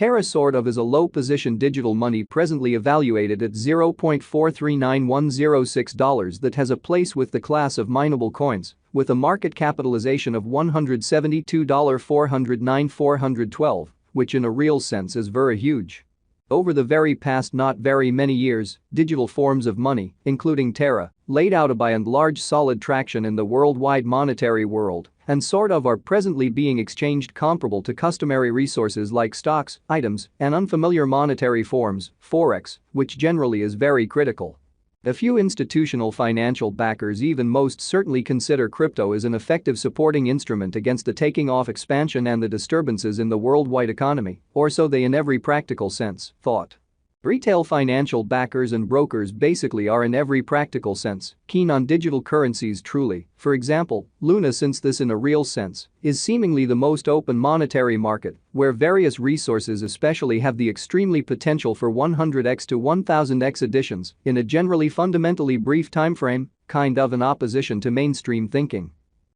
Terra sort of is a low-position digital money presently evaluated at $0.439106 that has a place with the class of mineable coins, with a market capitalization of $172,409,412, which in a real sense is very huge. Over the very past not very many years, digital forms of money, including Terra, laid out a by and large solid traction in the worldwide monetary world and sort of are presently being exchanged comparable to customary resources like stocks, items, and unfamiliar monetary forms, forex, which generally is very critical. A few institutional financial backers even most certainly consider crypto as an effective supporting instrument against the taking off expansion and the disturbances in the worldwide economy, or so they in every practical sense thought. Retail financial backers and brokers basically are in every practical sense keen on digital currencies truly. For example, Luna, since this in a real sense is seemingly the most open monetary market where various resources especially have the extremely potential for 100x to 1000x additions in a generally fundamentally brief timeframe, kind of in opposition to mainstream thinking.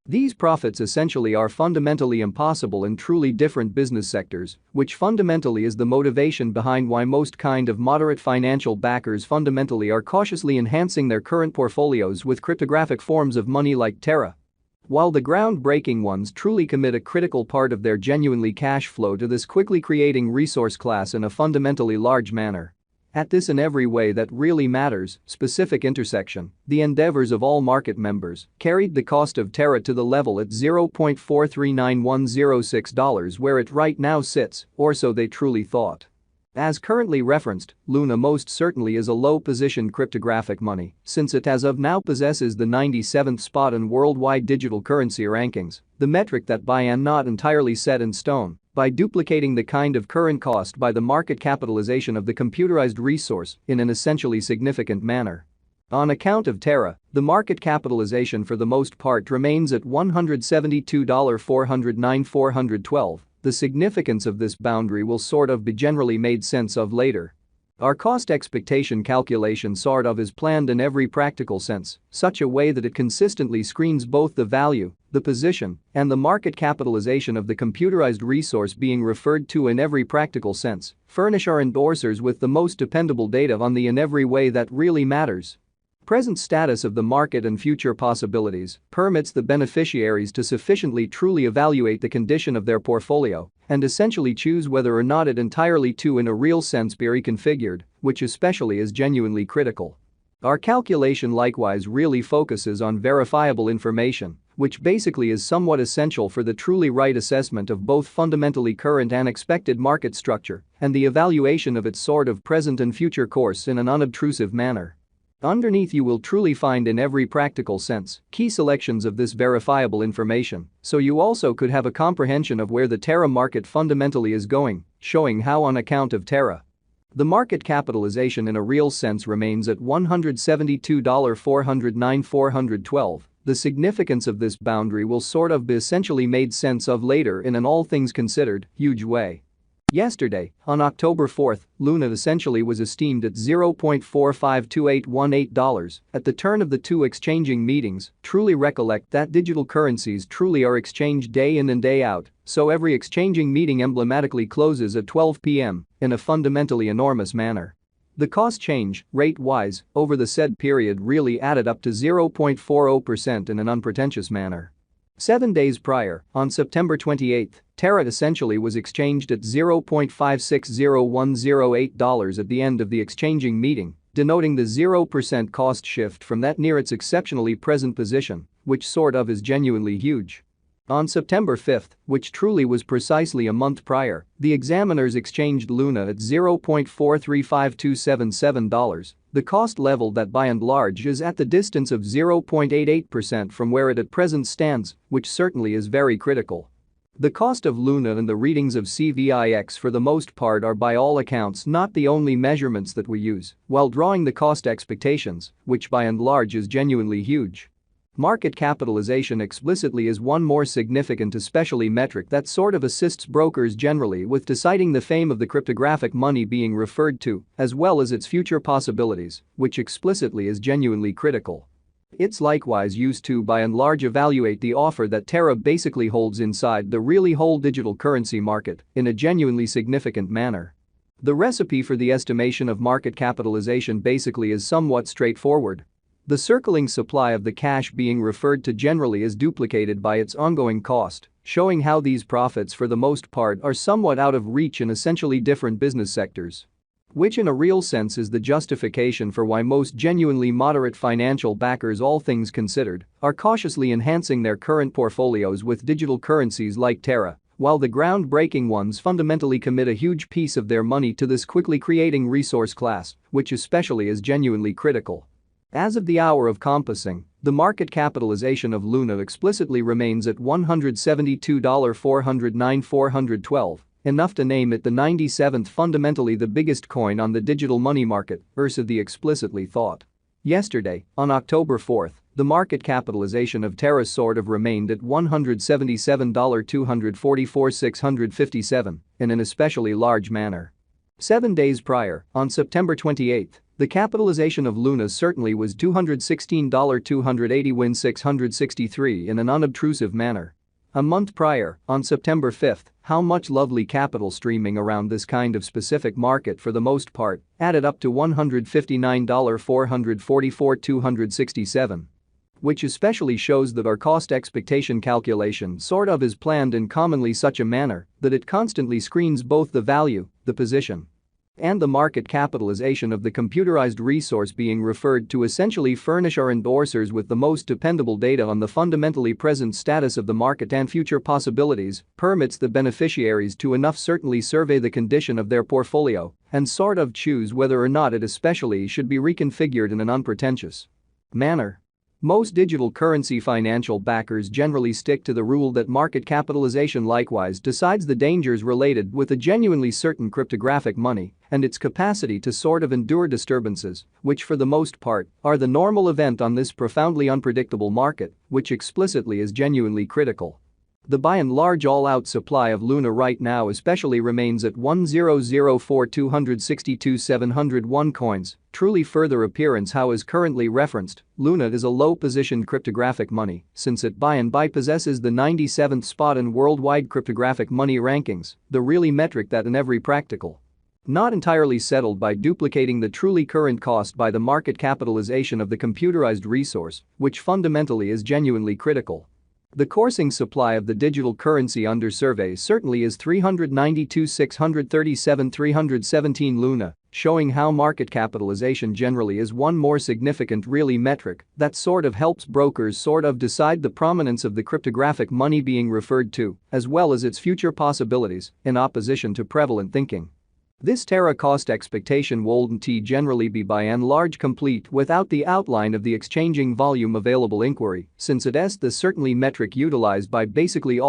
These profits essentially are fundamentally impossible in truly different business sectors, which fundamentally is the motivation behind why most kind of moderate financial backers fundamentally are cautiously enhancing their current portfolios with cryptographic forms of money like Terra. While the groundbreaking ones truly commit a critical part of their genuinely cash flow to this quickly creating resource class in a fundamentally large manner. At this in every way that really matters, specific intersection, the endeavors of all market members carried the cost of Terra to the level at $0.439106 where it right now sits, or so they truly thought. As currently referenced, Luna most certainly is a low-position cryptographic money since it as of now possesses the 97th spot in worldwide digital currency rankings, the metric that by and not entirely set in stone, by duplicating the kind of current cost by the market capitalization of the computerized resource in an essentially significant manner. On account of Terra, the market capitalization for the most part remains at $172,409,412. The significance of this boundary will sort of be generally made sense of later. Our cost expectation calculation sort of is planned in every practical sense, such a way that it consistently screens both the value, the position, and the market capitalization of the computerized resource being referred to in every practical sense, furnish our endorsers with the most dependable data on the in every way that really matters. Present status of the market and future possibilities permits the beneficiaries to sufficiently truly evaluate the condition of their portfolio and essentially choose whether or not it entirely to in a real sense be reconfigured, which especially is genuinely critical. Our calculation likewise really focuses on verifiable information, which basically is somewhat essential for the truly right assessment of both fundamentally current and expected market structure and the evaluation of its sort of present and future course in an unobtrusive manner. Underneath you will truly find in every practical sense key selections of this verifiable information, so you also could have a comprehension of where the Terra market fundamentally is going, showing how on account of Terra. The market capitalization in a real sense remains at $172,409,412. The significance of this boundary will sort of be essentially made sense of later in an all things considered, huge way. Yesterday, on October 4, Luna essentially was esteemed at $0.452818 at the turn of the two exchanging meetings. Truly recollect that digital currencies truly are exchanged day in and day out, so every exchanging meeting emblematically closes at 12 p.m. in a fundamentally enormous manner. The cost change, rate-wise, over the said period really added up to 0.40% in an unpretentious manner. 7 days prior, on September 28, Terra essentially was exchanged at $0.560108 at the end of the exchanging meeting, denoting the 0% cost shift from that near its exceptionally present position, which sort of is genuinely huge. On September 5, which truly was precisely a month prior, the examiners exchanged Luna at $0.435277, the cost level that by and large is at the distance of 0.88% from where it at present stands, which certainly is very critical. The cost of Luna and the readings of CVIX for the most part are by all accounts not the only measurements that we use while drawing the cost expectations, which by and large is genuinely huge. Market capitalization explicitly is one more significant especially metric that sort of assists brokers generally with deciding the fame of the cryptographic money being referred to, as well as its future possibilities, which explicitly is genuinely critical. It's likewise used to by and large evaluate the offer that Terra basically holds inside the really whole digital currency market in a genuinely significant manner. The recipe for the estimation of market capitalization basically is somewhat straightforward. The circling supply of the cash being referred to generally is duplicated by its ongoing cost, showing how these profits for the most part are somewhat out of reach in essentially different business sectors. Which in a real sense is the justification for why most genuinely moderate financial backers, all things considered, are cautiously enhancing their current portfolios with digital currencies like Terra, while the groundbreaking ones fundamentally commit a huge piece of their money to this quickly creating resource class, which especially is genuinely critical. As of the hour of compassing, the market capitalization of Luna explicitly remains at $172,409,412. Enough to name it the 97th, fundamentally the biggest coin on the digital money market, the explicitly thought. Yesterday, on October 4, the market capitalization of Terra sort of remained at $177,244,657 in an especially large manner. 7 days prior, on September 28, the capitalization of Luna certainly was $216,280,663 in an unobtrusive manner. A month prior, on September 5, how much lovely capital streaming around this kind of specific market for the most part added up to $159,444,267. Which especially shows that our cost expectation calculation sort of is planned in commonly such a manner that it constantly screens both the value, the position, and the market capitalization of the computerized resource being referred to essentially furnish our endorsers with the most dependable data on the fundamentally present status of the market and future possibilities, permits the beneficiaries to enough certainly survey the condition of their portfolio and sort of choose whether or not it especially should be reconfigured in an unpretentious manner. Most digital currency financial backers generally stick to the rule that market capitalization likewise decides the dangers related with a genuinely certain cryptographic money and its capacity to sort of endure disturbances, which for the most part are the normal event on this profoundly unpredictable market, which explicitly is genuinely critical. The by and large all-out supply of Luna right now especially remains at 1,004,262,701 coins, truly further appearance how is currently referenced, Luna is a low-positioned cryptographic money since it by and by possesses the 97th spot in worldwide cryptographic money rankings, the really metric that in every practical not entirely settled by duplicating the truly current cost by the market capitalization of the computerized resource, which fundamentally is genuinely critical. The coursing supply of the digital currency under survey certainly is 392,637,317 Luna, showing how market capitalization generally is one more significant really metric that sort of helps brokers sort of decide the prominence of the cryptographic money being referred to, as well as its future possibilities, in opposition to prevalent thinking. This Terra cost expectation wouldn't generally be by and large complete without the outline of the exchanging volume available inquiry, since it is the certainly metric utilized by basically all